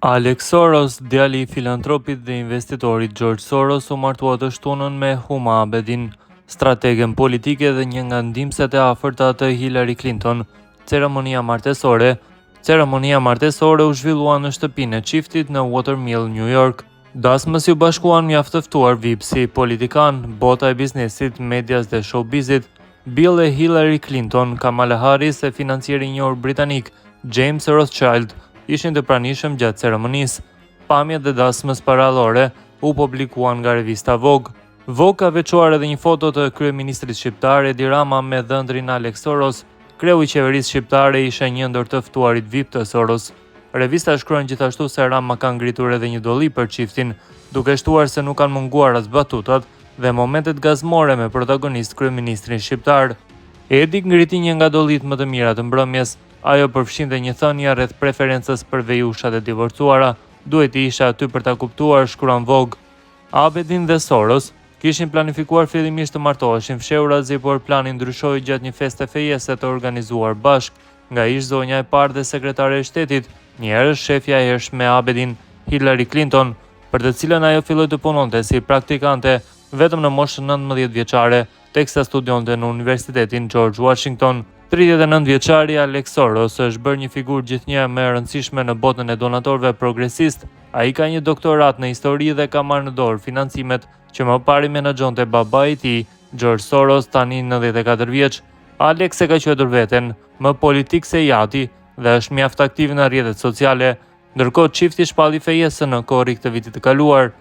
Alex Soros, djali I filantropit dhe investitorit George Soros, u martua të shtunën me Huma Abedin, strategen politike dhe një nga ndihmësit e afërta të Hillary Clinton. Ceremonia martesore u zhvillua në shtëpinë e çiftit në Watermill, New York. Dasmës u bashkuan mjaft të ftuar VIP si politikan, bota e biznesit, medias dhe showbizit, Bill e Hillary Clinton, Kamala Harris e financieri I njohur britanik James Rothschild ishin të pranishëm gjatë ceremonisë. Pamjet dhe dasmës parallore u publikuan nga revista Vogue. Vogue ka veçuar edhe një foto të kryeministrit shqiptar Edi Rama me dhëndrin Alex Soros. Kreu I qeverisë shqiptare ishte një ndër të ftuarit VIP të Soros. Revista shkruan gjithashtu se Rama ka ngritur edhe një dolli për çiftin, duke shtuar se nuk kanë munguar as batutat dhe momentet gazmore me protagonist kryeministrin shqiptar. Edi ngriti një nga dollit më të mira të mbrëmjes. Ajo përfshinte një thënie rreth preferencës për vejushat e divorcuara, duhet I isha aty për ta kuptuar, shkruan Vogue. Abedin dhe Soros kishin planifikuar fillimisht të martoheshin fshehurazi, por plani ndryshoi gjatë një feste fejese të organizuar bashk nga ish zonja e parë dhe sekretare e shtetit, njëherë shefja e hershme e Abedin, Hillary Clinton, për të cilën ajo filloi të punonte si praktikante vetëm në moshën 19 vjeçare, teksa studionte në Universitetin George Washington. 39 vjeçari Alex Soros është bërë një figurë gjithnjë më e rëndësishme në botën e donatorëve progresist. Ai ka një doktorat në histori dhe ka marrë në dorë financimet që më parë menaxhonte babai I tij, George Soros, tani 94 vjeç. Alex e ka quajtur veten më politik se Jati dhe është mjaft aktiv në rrjetet sociale, ndërkohë çifti shpalli fejesën në korrik të vitit të kaluar.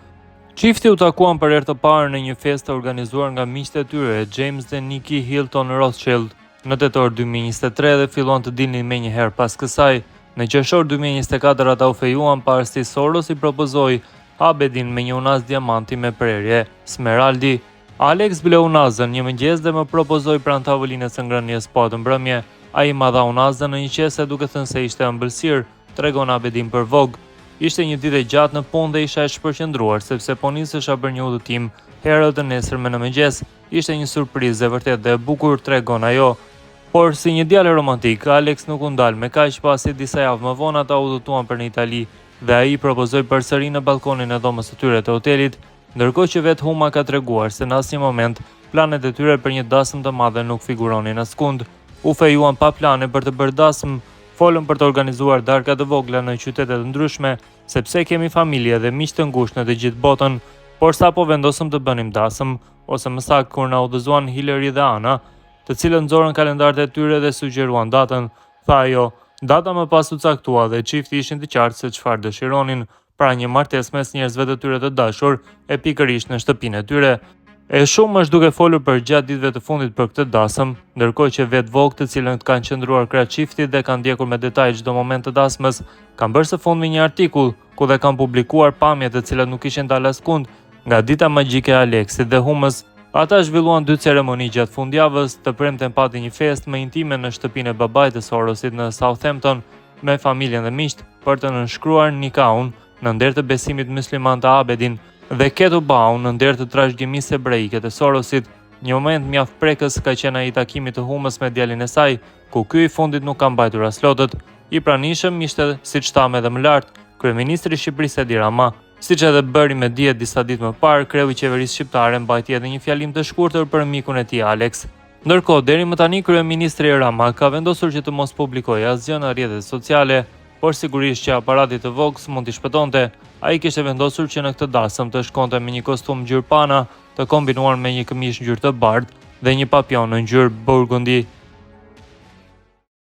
Çifti u takuan për herë të parë në një festë organizuar nga miqtë e tyre, James dhe Nikki Hilton Rothschild, në tetor 2023 dhe filluan të dilnin menjëherë pas kësaj. Në qershor 2024 ata u fejuan parësi Soros I propozoi Abedin me një unaz diamanti me prerje smeraldi. Alex bleu unazën një mëngjes dhe më propozoi pranë tavolinës së ngrënies po atë mbrëmje. Ai ma dha unazën në një qese duke thënë se ishte ëmbëlsirë, tregon Abedin për Vogue. Ishte një ditë e gjatë në punë dhe isha e shpërqendruar sepse po nisesha për një udhëtim herët të nesërme në mëngjes. Ishte një surprizë e vërtet dhe e bukur, tregon ajo. Por si një djalë romantik, Alex nuk u ndal me kaq, pasi disa javë më vonë ata udhëtuan për në Itali dhe ai propozoi përsëri në balkonin e dhomës së tyre të hotelit, ndërkohë që vetë Huma ka treguar se në asnjë moment planet e tyre për një dasëm të madhe nuk figuronin askund. U fejuan pa plane për të bërë dasëm, folën për të organizuar darka të vogla në qytete të ndryshme, sepse kemi familje dhe miq të ngushtë në të gjithë botën, por sapo vendosëm të bënim dasëm, ose më saktë kur na udhëzuan Hillary dhe Ana, të cilët nxorën kalendarët e tyre dhe sugjeruan datën, tha ajo. Data më pas u caktua dhe çifti ishin të qartë se çfarë dëshironin, pra një martesë mes njerëzve të tyre të dashur, e pikërisht në shtëpinë e tyre. E shumë është duke folur për gjatë ditëve të fundit për këtë dasëm, ndërkohë që vetë Vogue, të cilën kanë qëndruar krah çiftit dhe kanë ndjekur me detaj çdo moment të dasmës, kanë bërë së fundmi një artikull ku dhe kanë publikuar pamjet të cilat nuk ishin dalë askund nga dita magjike e Alexit dhe Humës. Ata zhvilluan 2 ceremoni gjatë fundjavës, të premten pati një festë më intime në shtëpinë e babait të Sorosit në Southampton me familjen dhe miqt për të nënshkruar nikahun në nder të besimit musliman të Abedin dhe ketubaun në nder të trashëgimisë hebreike të Sorosit. Një moment mjaft prekës ka qenë ai takimi të Humës me djalin e saj, ku ky I fundit nuk ka mbajtur as lotët. I pranishëm ishte, siç thamë edhe më lart, kryeministri I Shqipërisë Edi Rama. Siç edhe bëri me dije disa ditë më parë, kreu I qeverisë shqiptare mbajti edhe një fjalim të shkurtër për mikun e tij Alex. Ndërkohë, deri më tani kryeministri Rama ka vendosur që të mos publikojë asgjë në rrjetet sociale, por sigurisht që aparati të Vogue mund t'i shpëtonte. Ai kishte vendosur që në këtë dasëm të shkonte me një kostum ngjyrë pana, të kombinuar me një këmishë ngjyrë të bardhë dhe një papion në ngjyrë burgundi.